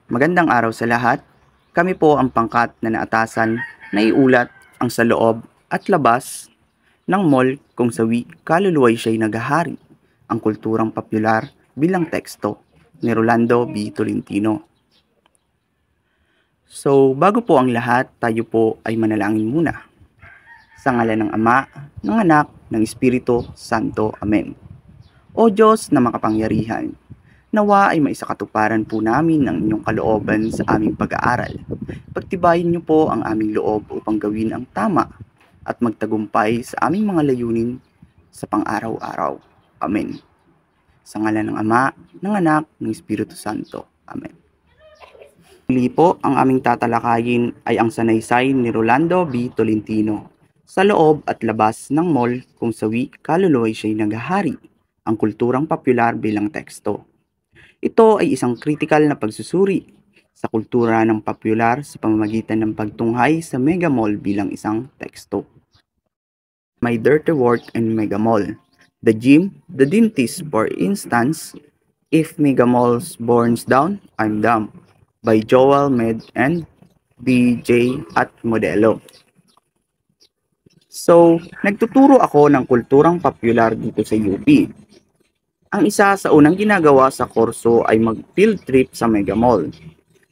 Magandang araw sa lahat. Kami po ang pangkat na naatasan na iulat ang sa loob at labas ng mall kung sawi kaluluway siya'y naghahari, ang kulturang popular bilang teksto ni Rolando B. Tolentino. So, bago po ang lahat, tayo po ay manalangin muna. Sa ngalan ng Ama, ng Anak, ng Espiritu Santo. Amen. O Diyos na makapangyarihan, nawa ay maisakatuparan po namin ang inyong kalooban sa aming pag-aaral. Pagtibayin niyo po ang aming loob upang gawin ang tama at magtagumpay sa aming mga layunin sa pang-araw-araw. Amen. Sa ngalan ng Ama, ng Anak, ng Espiritu Santo. Amen. Muli po, ang aming tatalakayin ay ang sanaysay ni Rolando B. Tolentino. Sa loob at labas ng mall kung sawi kaluluway siya'y naghahari, ang kulturang popular bilang teksto. Ito ay isang kritikal na pagsusuri sa kultura ng popular sa pamamagitan ng pagtunghay sa Mega Mall bilang isang teksto. My Dirty Work in Mega Mall. The Gym, the Dentist, for instance, If Mega Malls Burns Down, I'm Dumb, by Joel Med and BJ at Modelo. So, nagtuturo ako ng kulturang popular dito sa UP. Ang isa sa unang ginagawa sa kurso ay mag-field trip sa Mega Mall.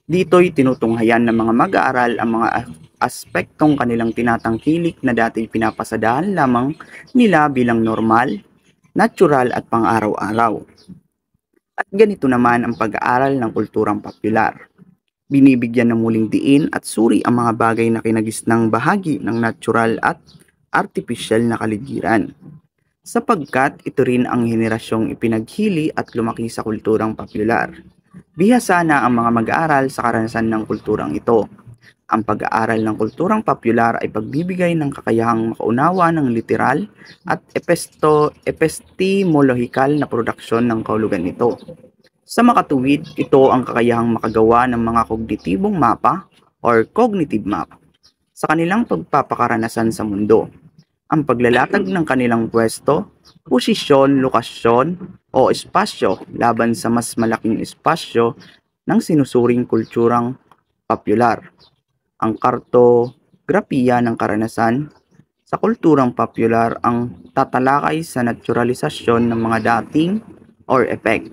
Dito'y tinutunghayan ng mga mag-aaral ang mga aspektong kanilang tinatangkilik na dati pinapasadahan lamang nila bilang normal, natural at pang-araw-araw. At ganito naman ang pag-aaral ng kulturang popular. Binibigyan ng muling diin at suri ang mga bagay na kinagisnang bahagi ng natural at artificial na kaligiran. Sapagkat ito rin ang henerasyong ipinaghili at lumaki sa kulturang popular. Bihasa na ang mga mag-aaral sa karanasan ng kulturang ito. Ang pag-aaral ng kulturang popular ay pagbibigay ng kakayahang makaunawa ng literal at epistemologikal na produksyon ng kahulugan nito. Sa makatuwid, ito ang kakayahang makagawa ng mga kognitibong mapa or cognitive map sa kanilang pagpapakaranasan sa mundo. Ang paglalatag ng kanilang pwesto, posisyon, lokasyon o espasyo laban sa mas malaking espasyo ng sinusuring kulturang popular. Ang kartografiya ng karanasan sa kulturang popular ang tatalakay sa naturalisasyon ng mga dating or effect.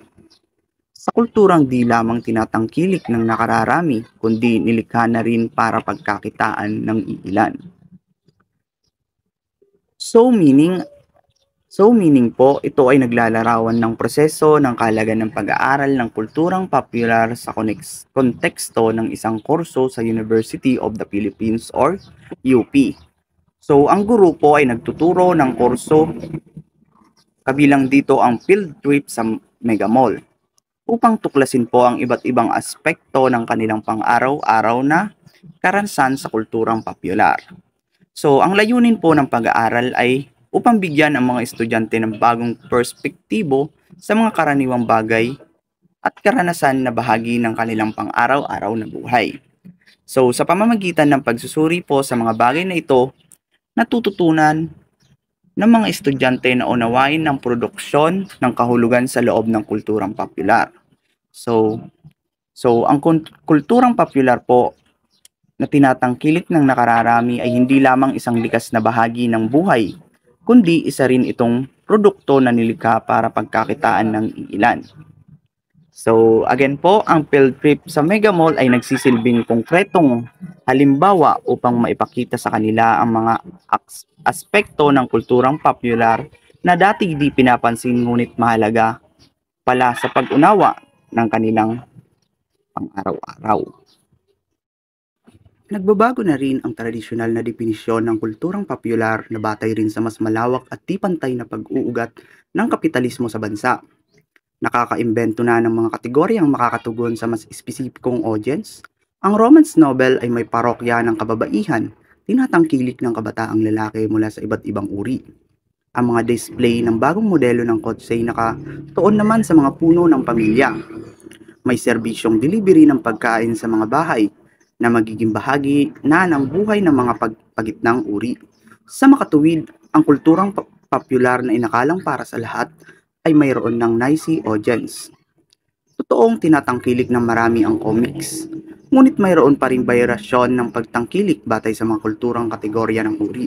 Sa kulturang di lamang tinatangkilik ng nakararami, kundi nilikha na rin para pagkakitaan ng iilan. So meaning po, ito ay naglalarawan ng proseso ng kahalagan ng pag-aaral ng kulturang popular sa konteksto ng isang kurso sa University of the Philippines or UP. So ang guro po ay nagtuturo ng kurso, kabilang dito ang field trip sa Mega Mall, upang tuklasin po ang iba't ibang aspekto ng kanilang pang-araw-araw na karanasan sa kulturang popular. So, ang layunin po ng pag-aaral ay upang bigyan ang mga estudyante ng bagong perspektibo sa mga karaniwang bagay at karanasan na bahagi ng kanilang pang-araw-araw na buhay. So, sa pamamagitan ng pagsusuri po sa mga bagay na ito, natututunan ng mga estudyante na unawain ng produksyon ng kahulugan sa loob ng kulturang popular. So ang kulturang popular po na tinatangkilik ng nakararami ay hindi lamang isang likas na bahagi ng buhay, kundi isa rin itong produkto na nilikha para pagkakitaan ng iilan. So again po, ang field trip sa Mega Mall ay nagsisilbing konkretong halimbawa upang maipakita sa kanila ang mga aspekto ng kulturang popular na dati di pinapansin ngunit mahalaga pala sa pag-unawa ng kanilang pang-araw-araw. Nagbabago na rin ang tradisyonal na definisyon ng kulturang popular na batay rin sa mas malawak at di pantay na pag-uugat ng kapitalismo sa bansa. Nakakaimbento na ng mga kategoryang makakatugon sa mas espesipikong audience. Ang romance novel ay may parokya ng kababaihan, tinatangkilik ng kabataang lalaki mula sa iba't ibang uri. Ang mga display ng bagong modelo ng kotse ay nakatuon naman sa mga puno ng pamilya. May serbisyong delivery ng pagkain sa mga bahay na magiging bahagi na ng buhay ng mga pagitnang uri. Sa makatuwid, ang kulturang popular na inakalang para sa lahat ay mayroon ng nicey audience. Totoong tinatangkilik ng marami ang comics. Ngunit mayroon pa ring bayarasyon ng pagtangkilik batay sa mga kulturang kategorya ng uri,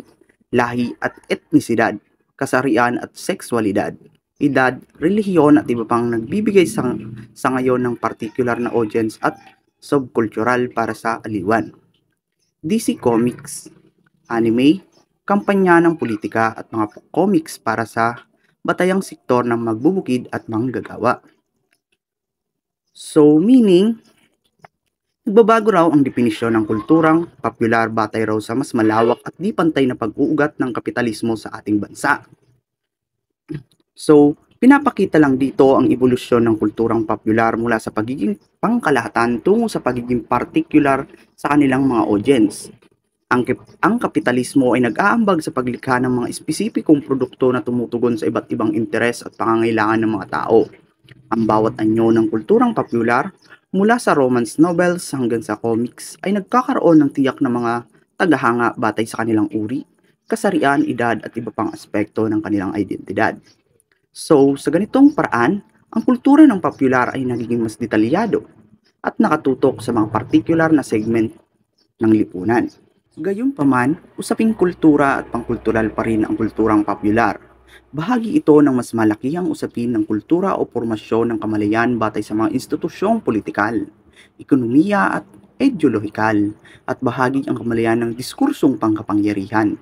lahi at etnisidad, kasarian at sexualidad, edad, relihiyon at iba pang nagbibigay sa ngayon ng particular na audience at subcultural para sa aliwan. DC Comics, anime, kampanya ng politika at mga comics para sa batayang sektor ng magbubukid at manggagawa. So, meaning, nagbabago raw ang definisyon ng kulturang popular batay raw sa mas malawak at di pantay na pag-uugat ng kapitalismo sa ating bansa. So, pinapakita lang dito ang ebolusyon ng kulturang popular mula sa pagiging pangkalahatan tungo sa pagiging particular sa kanilang mga audience. Ang kapitalismo ay nag-aambag sa paglikha ng mga espesipikong produkto na tumutugon sa iba't ibang interes at pangangailangan ng mga tao. Ang bawat anyo ng kulturang popular, mula sa romance novels hanggang sa comics, ay nagkakaroon ng tiyak na mga tagahanga batay sa kanilang uri, kasarian, edad at iba pang aspekto ng kanilang identidad. So, sa ganitong paraan, ang kultura ng popular ay nagiging mas detalyado at nakatutok sa mga particular na segment ng lipunan. Gayunpaman, usaping kultura at pangkultural pa rin ang kulturang popular. Bahagi ito ng mas malakihang usapin ng kultura o formasyon ng kamalayan batay sa mga institusyong politikal, ekonomiya at ideolohikal, at bahagi ang kamalayan ng diskursong pangkapangyarihan.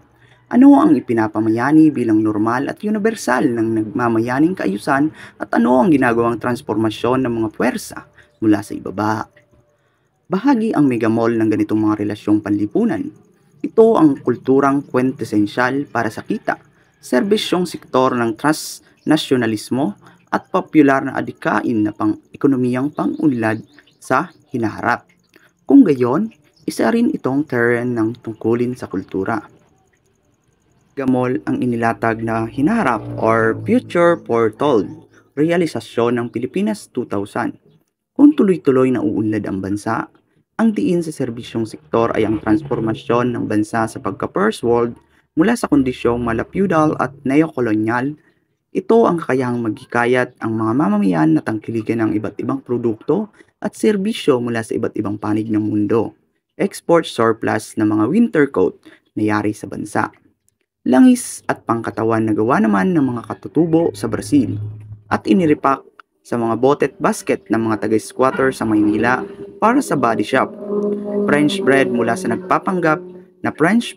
Ano ang ipinapamayani bilang normal at universal ng nagmamayaning kaayusan at ano ang ginagawang transformasyon ng mga puwersa mula sa ibaba? Bahagi ang megamall ng ganitong mga relasyong panlipunan. Ito ang kulturang kwintesensyal para sa kita, serbisyong sektor ng transnasyonalismo at popular na adikain na pang-ekonomiyang pang-unlad sa hinaharap. Kung gayon, isa rin itong terrain ng tungkulin sa kultura. Megamall ang inilatag na hinaharap or future foretold, realisasyon ng Pilipinas 2000. Kung tuloy-tuloy na uunlad ang bansa, ang diin sa serbisyong sektor ay ang transformasyon ng bansa sa pagka-first world mula sa kondisyong mala-feudal at neo-kolonyal. Ito ang kakayahang maghikayat ang mga mamamayan na tangkilikin ng iba't ibang produkto at serbisyo mula sa iba't ibang panig ng mundo. Export surplus ng mga winter coat na yari sa bansa. Langis at pangkatawan na gawa naman ng mga katutubo sa Brazil at iniripak sa mga botet basket ng mga taga-squatter sa Maynila para sa body shop. French bread mula sa nagpapanggap na French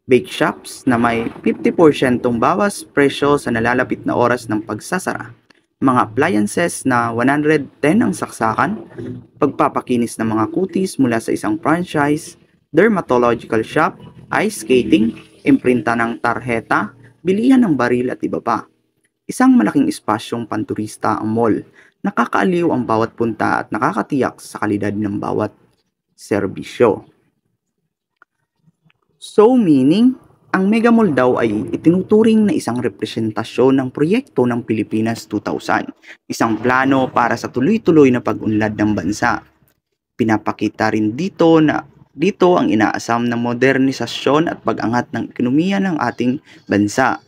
bake shops na may 50% bawas presyo sa nalalapit na oras ng pagsasara. Mga appliances na 110 ang saksakan, pagpapakinis ng mga kutis mula sa isang franchise, dermatological shop, ice skating, imprinta ng tarheta, bilihan ng baril at iba pa. Isang malaking espasyong panturista ang mall. Nakakaaliw ang bawat punta at nakakatiyak sa kalidad ng bawat serbisyo. So meaning, ang megamall daw ay itinuturing na isang representasyon ng proyekto ng Pilipinas 2000, isang plano para sa tuloy-tuloy na pag-unlad ng bansa. Pinapakita rin dito ang inaasam na modernisasyon at pag-angat ng ekonomiya ng ating bansa.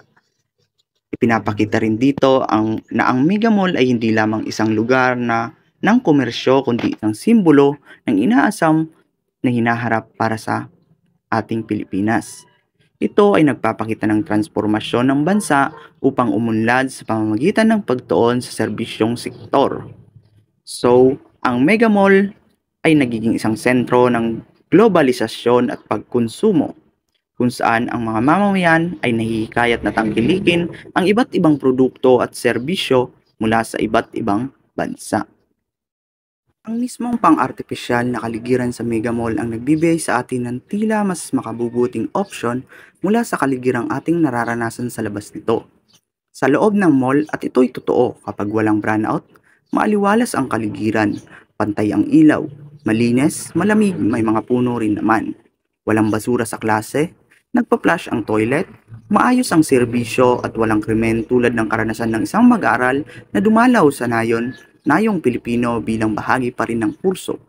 Ipinapakita rin dito na ang megamall ay hindi lamang isang lugar ng komersyo kundi isang simbolo ng inaasam na hinaharap para sa ating Pilipinas. Ito ay nagpapakita ng transformasyon ng bansa upang umunlad sa pamamagitan ng pagtuon sa serbisyong sektor. So, ang megamall ay nagiging isang sentro ng globalisasyon at pagkonsumo, kung saan ang mga mamamayan ay nahihikayat na tangkilikin ang iba't ibang produkto at serbisyo mula sa iba't ibang bansa. Ang mismong pang-artipisyal na kaligiran sa megamall ang nagbibigay sa atin ng tila mas makabubuting opsyon mula sa kaligirang ating nararanasan sa labas nito. Sa loob ng mall, at ito'y totoo kapag walang brownout, maaliwalas ang kaligiran, pantay ang ilaw, malinis, malamig, may mga puno rin naman. Walang basura sa klase, nagpa-flush ang toilet, maayos ang serbisyo at walang krimen tulad ng karanasan ng isang mag-aaral na dumalaw sa nayong Pilipino bilang bahagi pa rin ng kurso.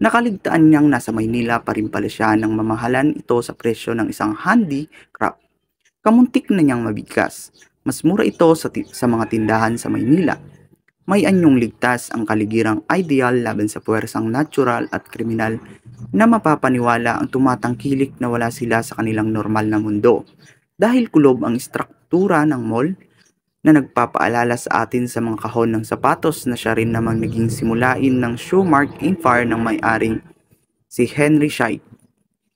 Nakaligtaan niyang nasa Maynila pa rin pala siya nang mamahalan ito sa presyo ng isang handicraft. Kamuntik na niyang mabigkas. Mas mura ito sa mga tindahan sa Maynila. May anyong ligtas ang kaligirang ideal laban sa puwersang natural at kriminal na mapapaniwala ang tumatangkilik na wala sila sa kanilang normal na mundo. Dahil kulob ang istruktura ng mall na nagpapaalala sa atin sa mga kahon ng sapatos na siya rin namang naging simulain ng Shoemark Empire ng may-aring si Henry Scheich.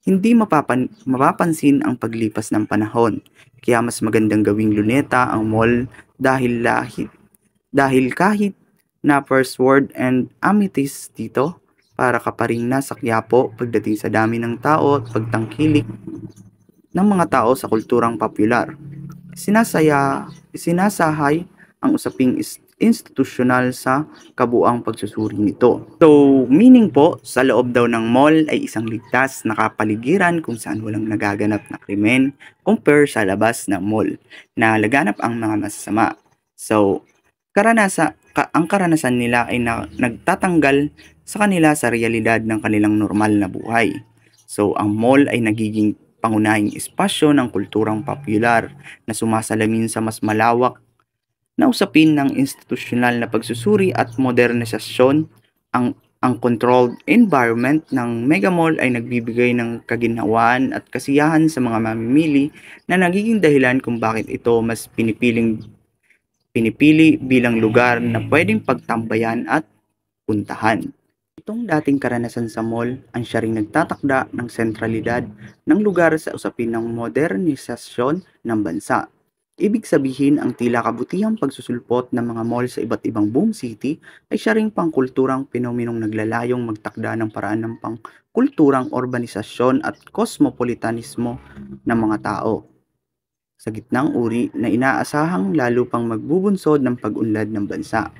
Hindi mapapansin ang paglipas ng panahon, kaya mas magandang gawing luneta ang mall dahil kahit na First Word and Amethyst dito, para ka pa rin nasa Quiapo pagdating sa dami ng tao at pagtangkilik ng mga tao sa kulturang popular. Sinasahay ang usaping institusyonal sa kabuang pagsusuri nito. So, meaning po, sa loob daw ng mall ay isang ligtas na kapaligiran kung saan walang nagaganap na krimen compare sa labas ng mall na laganap ang mga masasama. So, ang karanasan nila ay nagtatanggal sa kanila sa realidad ng kanilang normal na buhay. So, ang mall ay nagiging pangunahing espasyo ng kulturang popular na sumasalamin sa mas malawak na usapin ng institusyonal na pagsusuri at modernisasyon. Ang controlled environment ng mega mall ay nagbibigay ng kaginhawaan at kasiyahan sa mga mamimili na nagiging dahilan kung bakit ito mas pinipili bilang lugar na pwedeng pagtambayan at puntahan. Itong dating karanasan sa mall ang siya ring nagtatakda ng sentralidad ng lugar sa usapin ng modernisasyon ng bansa. Ibig sabihin, ang tila kabutihang pagsusulpot ng mga mall sa iba't ibang buong city ay siya ring pangkulturang penomenong naglalayong magtakda ng paraan ng pangkulturang urbanisasyon at kosmopolitanismo ng mga tao sa gitnang uri na inaasahang lalo pang magbubunsod ng pag-unlad ng bansa.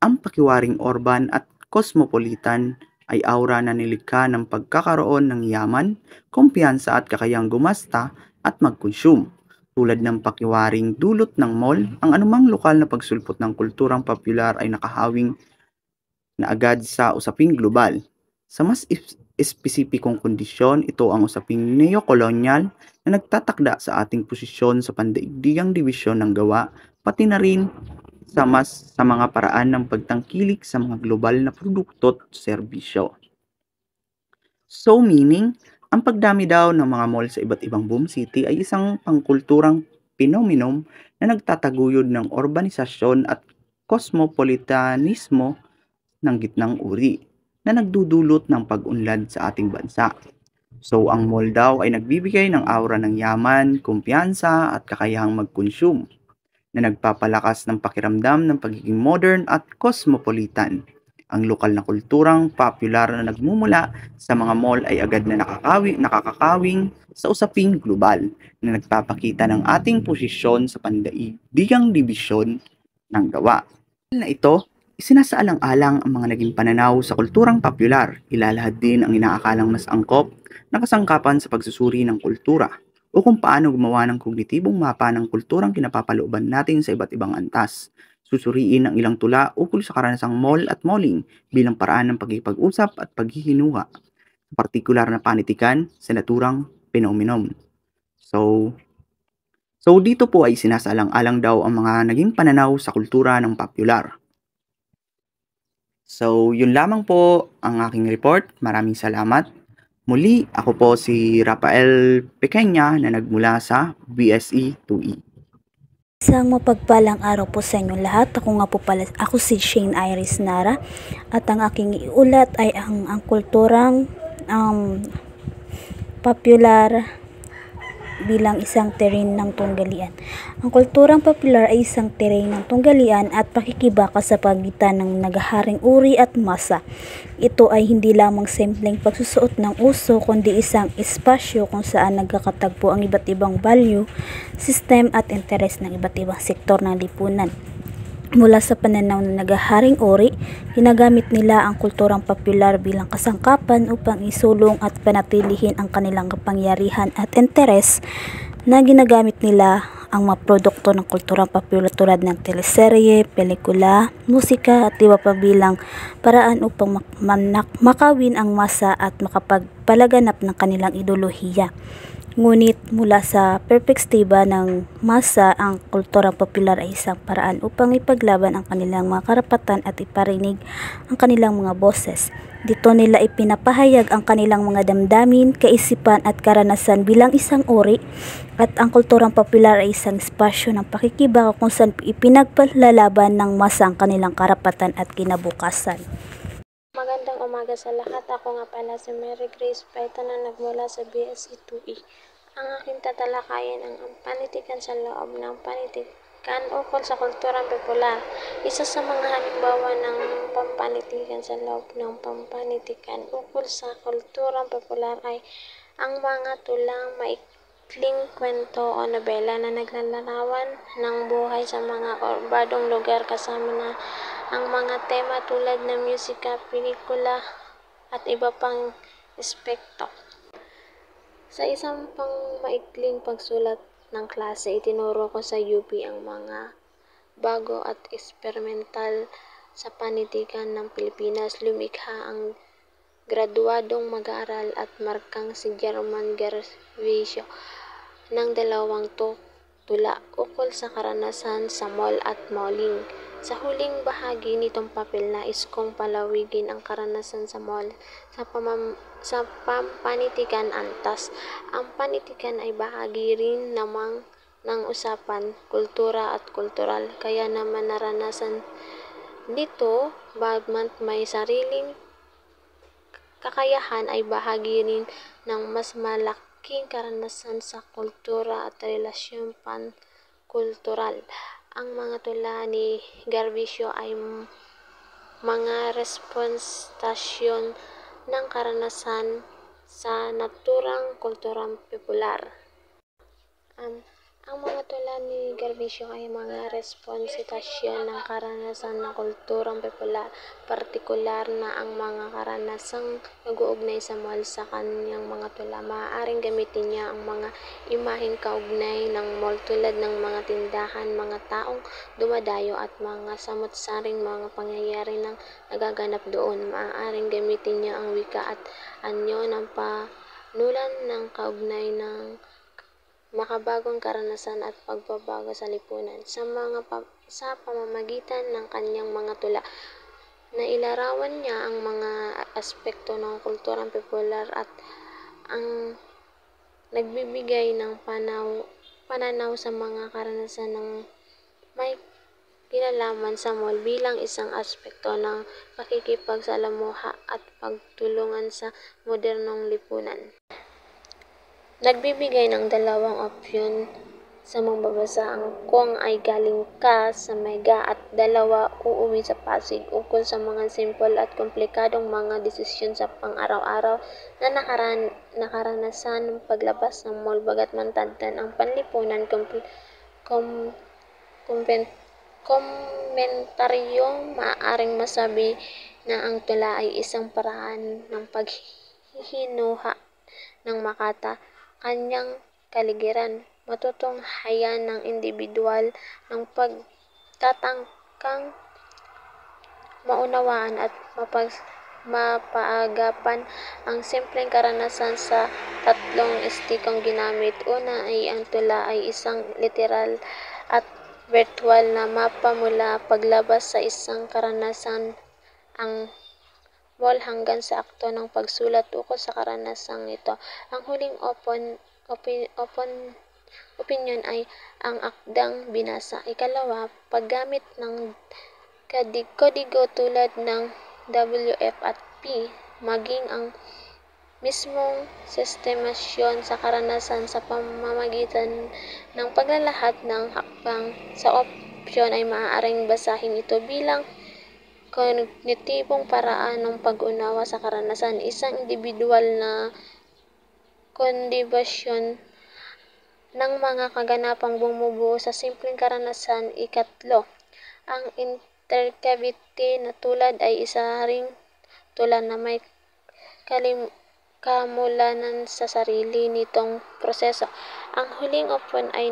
Ang pakiwaring urban at cosmopolitan ay aura na nilikha ng pagkakaroon ng yaman, kumpiyansa at kakayang gumasta at mag-consume. Tulad ng pakiwaring dulot ng mall, ang anumang lokal na pagsulpot ng kulturang popular ay nakahawing na agad sa usaping global. Sa mas espesipikong kondisyon, ito ang usaping neo-colonial na nagtatakda sa ating posisyon sa pandaigdigang dibisyon ng gawa, pati na rin sa mga paraan ng pagtangkilik sa mga global na produkto at serbisyo. So meaning, ang pagdami daw ng mga mall sa iba't ibang boom city ay isang pangkulturang phenomenon na nagtataguyod ng urbanisasyon at cosmopolitanismo ng gitnang uri na nagdudulot ng pag-unlad sa ating bansa. So ang mall daw ay nagbibigay ng aura ng yaman, kumpiyansa at kakayahang mag-consume na nagpapalakas ng pakiramdam ng pagiging modern at cosmopolitan. Ang lokal na kulturang popular na nagmumula sa mga mall ay agad na nakakakawing sa usaping global na nagpapakita ng ating posisyon sa pandaigdigang dibisyon ng gawa. Na ito, isinasaalang-alang ang mga naging pananaw sa kulturang popular, ilalahad din ang inaakalang mas angkop na kasangkapan sa pagsusuri ng kultura o kung paano gumawa ng kognitibong mapa ng kulturang kinapapalooban natin sa iba't ibang antas. Susuriin ang ilang tula ukol sa karanasang mall at malling bilang paraan ng pagkikipag-usap at paghihinuha, partikular na panitikan sa naturang phenomenon. So dito po ay sinasaalang-alang daw ang mga naging pananaw sa kultura ng popular. So yun lamang po ang aking report. Maraming salamat. Muli, ako po si Rafael Pequeña na nagmula sa BSE 2E. Isang mapagpalang araw po sa inyo lahat. Ako si Shane Iris Nara at ang aking iulat ay ang kulturang popular bilang isang terrain ng tunggalian. Ang kulturang popular ay isang terrain ng tunggalian at pakikibaka sa pagitan ng nagaharing uri at masa. Ito ay hindi lamang simpleng pagsusuot ng uso kundi isang espasyo kung saan nagkakatagpo ang iba't ibang value, system at interes ng iba't ibang sektor ng lipunan. Mula sa pananaw ng nagaharing uri, ginagamit nila ang kulturang popular bilang kasangkapan upang isulong at panatilihin ang kanilang kapangyarihan at interes na ginagamit nila ang mga produkto ng kulturang popular tulad ng teleserye, pelikula, musika at iba pa bilang paraan upang makawin ang masa at makapagpalaganap ng kanilang ideolohiya. Ngunit mula sa perspektiba ng masa, ang kulturang popular ay isang paraan upang ipaglaban ang kanilang mga karapatan at iparinig ang kanilang mga boses. Dito nila ipinapahayag ang kanilang mga damdamin, kaisipan at karanasan bilang isang uri, at ang kulturang popular ay isang espasyo ng pakikibaka kung saan ipinaglalaban ng masa ang kanilang karapatan at kinabukasan. Magandang umaga sa lahat. Ako nga pala si Mary Grace Paita na nagmula sa BSc 2E. Ang aking tatalakayin ang panitikan sa loob ng panitikan ukol sa kulturang popular. Isa sa mga halimbawa ng pampanitikan sa loob ng pampanitikan ukol sa kulturang popular ay ang mga tulang maikling kwento o nobela na naglalarawan ng buhay sa mga urbadong lugar kasama na ang mga tema tulad ng musika, pelikula, at iba pang aspekto. Sa isang pang maikling pagsulat ng klase, itinuro ko sa UP ang mga bago at eksperimental sa panitikan ng Pilipinas. Lumikha ang graduadong mag-aaral at markang si German Gervisio ng dalawang tula ukol sa karanasan sa mall at malling. Sa huling bahagi nitong papel, nais kong palawigin ang karanasan sa mall sa pampanitikan antas. Ang panitikan ay bahagi rin namang ng usapan, kultura at kultural. Kaya naman naranasan dito, bagmat may sariling kakayahan ay bahagi rin ng mas malaking karanasan sa kultura at relasyon pan-kultural. Ang mga tula ni Gervisio ay mga representasyon ng karanasan sa naturang kulturang popular. Ang mga tula ni Gervisio ay mga representasyon ng karanasan ng kulturang popular, partikular na ang mga karanasang nag-uugnay sa mall. Sa kanyang mga tula, maaaring gamitin niya ang mga imaheng kaugnay ng mall tulad ng mga tindahan, mga taong dumadayo at mga samot-saring mga pangyayari na nagaganap doon. Maaaring gamitin niya ang wika at anyo ng panulan ng kaugnay ng makabagong karanasan at pagbabago sa lipunan. Sa pamamagitan ng kanyang mga tula, nailarawan niya ang mga aspekto ng kulturang popular at ang nagbibigay ng pananaw sa mga karanasan ng may kinalaman sa mall bilang isang aspekto ng pakikipagsalamuha at pagtulungan sa modernong lipunan. Nagbibigay ng dalawang opsyon sa magbabasa ang kung ay galing ka sa Mega at dalawa uuwi sa Pasig ukol sa mga simple at komplikadong mga desisyon sa pang-araw-araw na nakaranasan ng paglabas ng mall. Bagaman tantan ang panlipunan, komentaryong maaaring masabi na ang tula ay isang paraan ng paghihinuha ng makata kanyang kaligiran, matutunghayan ng individual ng pagtatangkang maunawaan at mapaagapan ang simpleng karanasan sa tatlong estikong ginamit. Una ay ang tula ay isang literal at virtual na mapa mula paglabas sa isang karanasan ang mall hanggang sa akto ng pagsulat ukol sa karanasang ito. Ang huling opinyon ay ang akdang binasa. Ikalawa, paggamit ng kodigo tulad ng WF at P, maging ang mismong sistemasyon sa karanasan sa pamamagitan ng paglalahad ng hakbang sa opsyon ay maaaring basahin ito bilang kognitibong paraan ng pag-unawa sa karanasan, isang individual na kondibasyon ng mga kaganapang bumubuo sa simpleng karanasan. Ikatlo, ang interactivity na tulad ay isa ring tula na may kamulanan sa sarili nitong proseso. Ang huling opsyon ay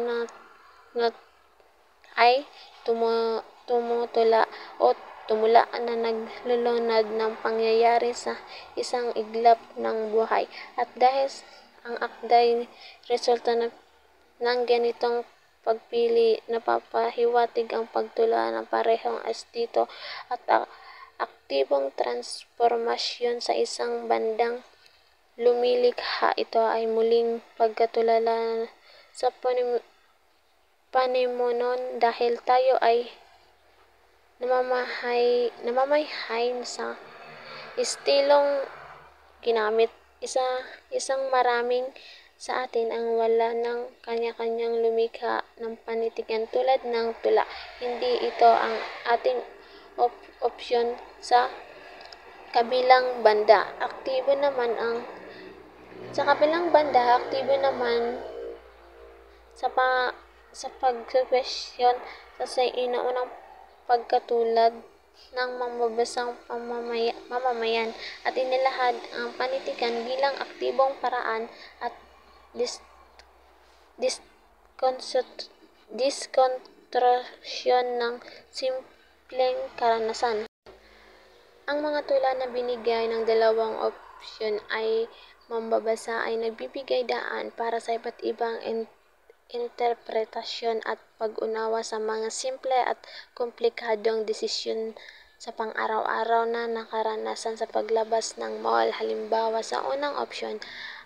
tumutula o tumula na naglulunad ng pangyayari sa isang iglap ng buhay. At Ang akda'y resulta ng ganitong pagpili. Napapahiwatig ang pagtula ng parehong estilo at aktibong transformasyon sa isang bandang lumilikha. Ito ay muling pagkatulala sa panimunon dahil tayo ay namamahay sa estilong ginamit. Isang maraming sa atin ang wala ng kanya-kanyang lumikha ng panitikan tulad ng tula. Hindi ito ang ating opsyon. Sa kabilang banda, aktibo naman sa pagsukwestiyon sa inaunang pagkatulad ng mambabasang mamamayan at inilahad ang panitikan bilang aktibong paraan at diskonstrusyon ng simpleng karanasan. Ang mga tula na binigay ng dalawang opsyon ay mambabasa ay nagbibigay daan para sa iba't ibang interpretasyon at pag-unawa sa mga simple at komplikadong desisyon sa pang-araw-araw na nakaranasan sa paglabas ng mall. Halimbawa, sa unang opsyon,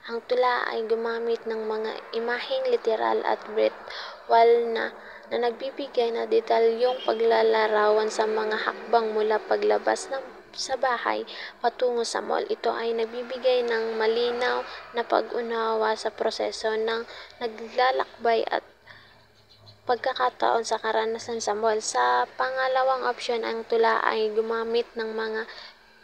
ang tula ay gumamit ng mga imaheng literal at virtual na nagbibigay ng detalyong paglalarawan sa mga hakbang mula paglabas sa bahay patungo sa mall. Ito ay nagbibigay ng malinaw na pag-unawa sa proseso ng naglalakbay at pagkakataon sa karanasan sa mall. Sa pangalawang opsyon, ang tula ay gumamit ng mga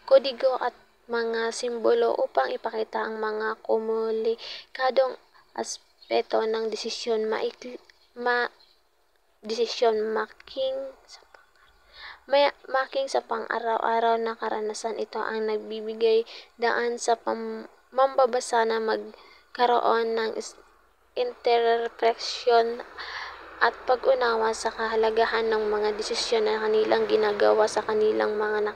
kodigo at mga simbolo upang ipakita ang mga komunikadong aspeto ng desisyon making sa pang-araw-araw na karanasan. Ito ang nagbibigay daan sa mambabasa na magkaroon ng interpretasyon at pag-unawa sa kahalagahan ng mga desisyon na kanilang ginagawa sa kanilang mga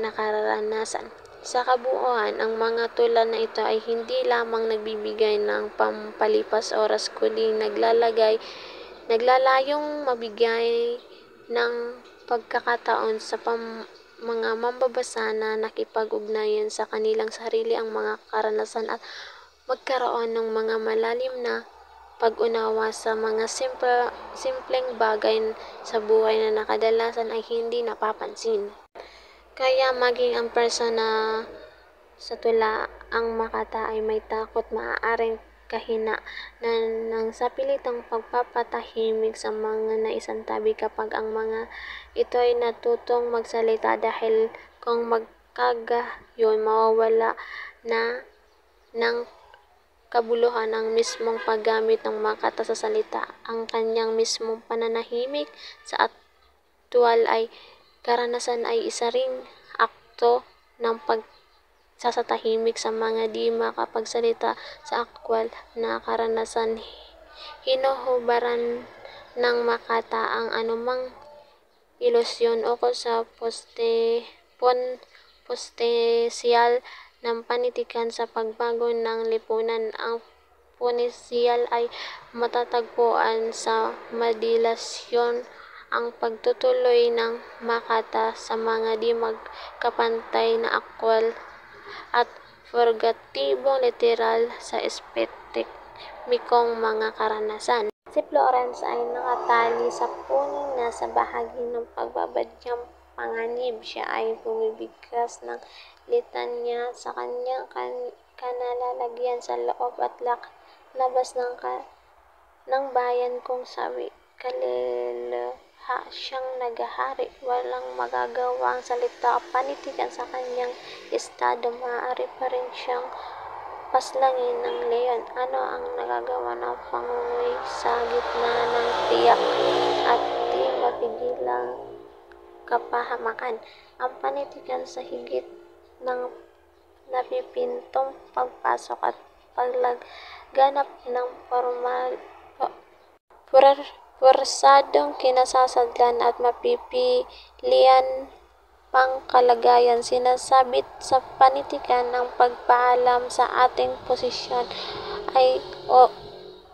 nakaranasan. Sa kabuuan, ang mga tula na ito ay hindi lamang nagbibigay ng pampalipas oras kundi naglalayong mabigay ng pagkakataon sa mga mambabasa na nakipag-ugnayan sa kanilang sarili ang mga karanasan at magkaroon ng mga malalim na pag-unawa sa mga simpleng bagay sa buhay na kadalasan ay hindi napapansin. Kaya maging ang persona sa tula ang makata ay may takot, maaaring kahina ng sapilitang pagpapatahimik sa mga naisantabi kapag ang mga ito ay natutong magsalita, dahil kung magkagayon mawawala na ng kabuluhan ang mismong paggamit ng makata sa salita. Ang kanyang mismong pananahimik sa aktwal ay karanasan ay isa ring akto ng pagsasatahimik sa mga di makapagsalita. Sa aktwal na karanasan, hinuhubaran ng makata ang anumang ilusyon ukol sa potensyal ng panitikan sa pagbago ng lipunan. Ang potensyal ay matatagpuan sa madilasyon ang pagtutuloy ng makata sa mga di magkapantay na aktwal at figuratibo literal sa espesifikong mga karanasan. Si Florence ay nakatali sa puning nasa bahagi ng pagbabadyang panganib. Siya ay bumibigkas ng litanya sa kanyang kanalalagyan sa loob at labas ng bayan kung sa kaluluha siyang naghahari. Walang magagawang salita o panitikan sa kanyang estado. Maaari pa rin siyang paslangin ng leon. Ano ang nagagawa ng pangunguy sa gitna ng tiyak at di mapigilang kapahamakan? Ang panitikan sa higit ng napipintong pagpasok at paglaganap ng porsadong kinasasadlan at mapipilian pangkalagayan. Sinasabit sa panitikan ng pagpaalam sa ating posisyon ay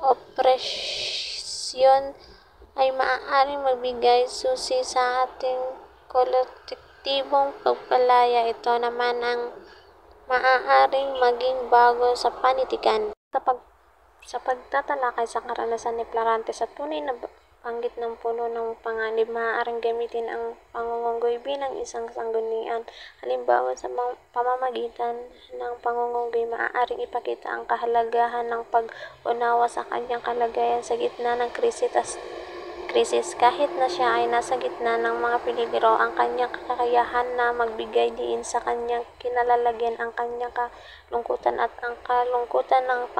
opresyon ay maaaring magbigay susi sa ating kolektibong pagpalaya. Ito naman ang maaaring maging bago sa panitikan. Sa pagtatalakay sa karanasan ni Clarante sa tunay na banggit ng puno ng panganib, maaaring gamitin ang pangungunggoy bilang isang sanggunian. Halimbawa, sa pamamagitan ng pangungunggoy, maaaring ipakita ang kahalagahan ng pag-unawa sa kanyang kalagayan sa gitna ng krisis. Kahit na siya ay nasa gitna ng mga peligro, ang kanyang kakayahan na magbigay diin sa kanyang kinalalagyan, ang kanyang kalungkutan at ang kalungkutan ng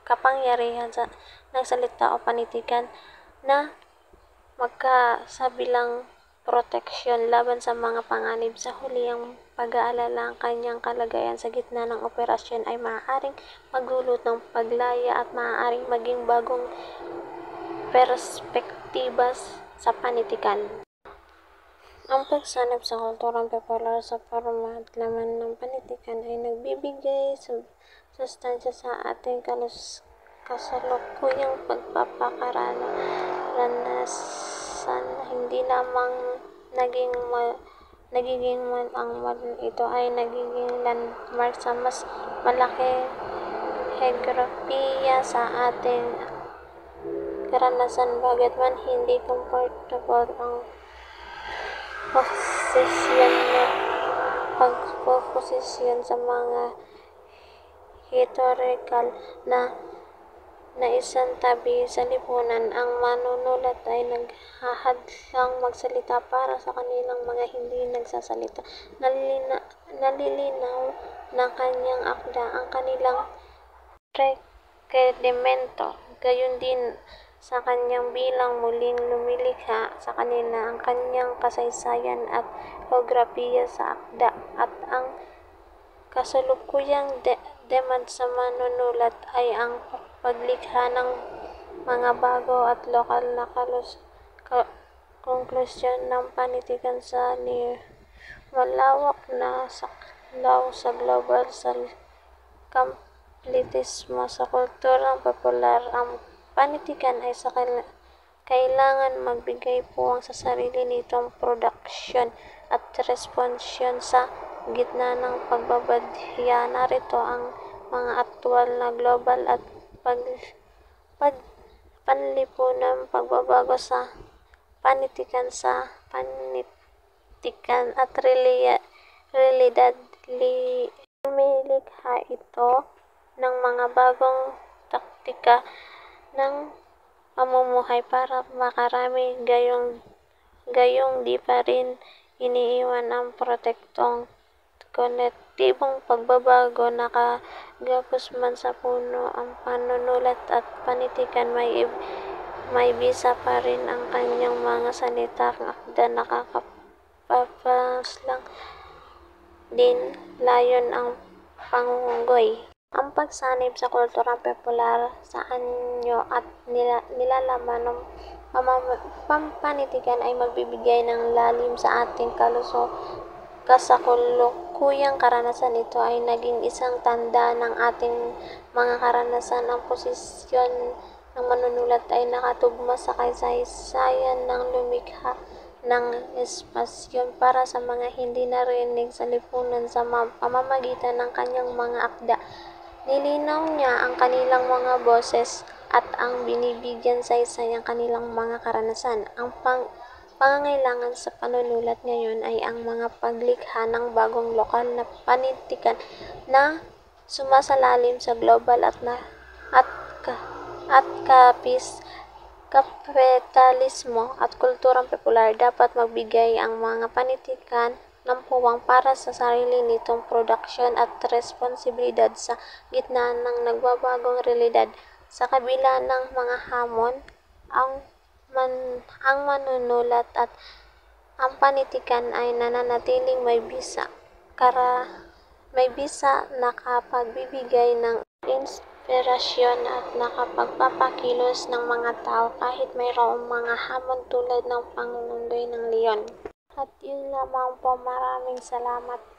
kapangyarihan ng salita o panitikan na magkasabilang proteksyon laban sa mga panganib. Sa huli, ang pag-aalala ang kanyang kalagayan sa gitna ng operasyon ay maaaring magdulot ng paglaya at maaaring maging bagong perspektiba sa panitikan. Ang pagsanib sa kulturang popular sa forma at laman ng panitikan ay nagbibigay sustansya sa ating kasalukuyang pagpapakaranasan. Hindi lamang nagiging ang ito ay nagiging landmark sa mas malaki heograpiya sa ating karanasan. Bagaman hindi comfortable ang pagposisyon sa mga historical na naisantabi sa lipunan, ang manunulat ay naghahadlang magsalita para sa kanilang mga hindi nagsasalita. Nalilinaw ng kanyang akda ang kanilang rekwiremento, gayon din sa kanyang bilang muling lumilikha sa kanila. Ang kanyang kasaysayan at geograpiya sa akda at ang kasalukuyang demand sa manunulat ay ang paglikha ng mga bago at lokal na konklusyon ng panitikan sa malawak na saklaw sa global sa kompletismo sa kulturang popular. Ang panitikan ay kailangan magbigay puwang sa sarili nitong produksyon at responsyon sa gitna ng pagbabadya. Narito ang mga aktwal na global at panlipunang pagbabago sa panitikan at realidad. Lumilikha ito ng mga bagong taktika ng pamumuhay para makarami, gayong di pa rin iniiwan ang protektong kolektibong pagbabago. Nakagapos man sa puno ang panunulat at panitikan, may bisa pa rin ang kanyang mga salitang akda. Nakakapapaslang din layon ang pangunggoy. Ang pagsanib sa kulturang popular sa anyo at nilalaman ng panitikan ay magbibigay ng lalim sa ating kasalukuyang karanasan. Ito ay naging isang tanda ng ating mga karanasan. Ang posisyon ng manunulat ay nakatugma sa kasaysayan ng lumikha ng espasyo para sa mga hindi narinig sa lipunan sa pamamagitan ng kanyang mga akda. Nilinaw niya ang kanilang mga boses at ang binibigyan saysay ang kanilang mga karanasan. Ang pangangailangan sa panunulat ngayon ay ang mga paglikha ng bagong lokal na panitikan na sumasalalim sa global at kapitalismo at kulturang popular. Dapat magbigay ang mga panitikan ng puwang para sa sarili nitong produksyon at responsibilidad sa gitna ng nagbabagong realidad. Sa kabila ng mga hamon, ang manunulat at ang panitikan ay nananatiling may bisa nakapagbibigay ng inspirasyon at nakapagpapakilos ng mga tao kahit mayroong mga hamon tulad ng pangunggoy ng leon. At yun lamang po, maraming salamat.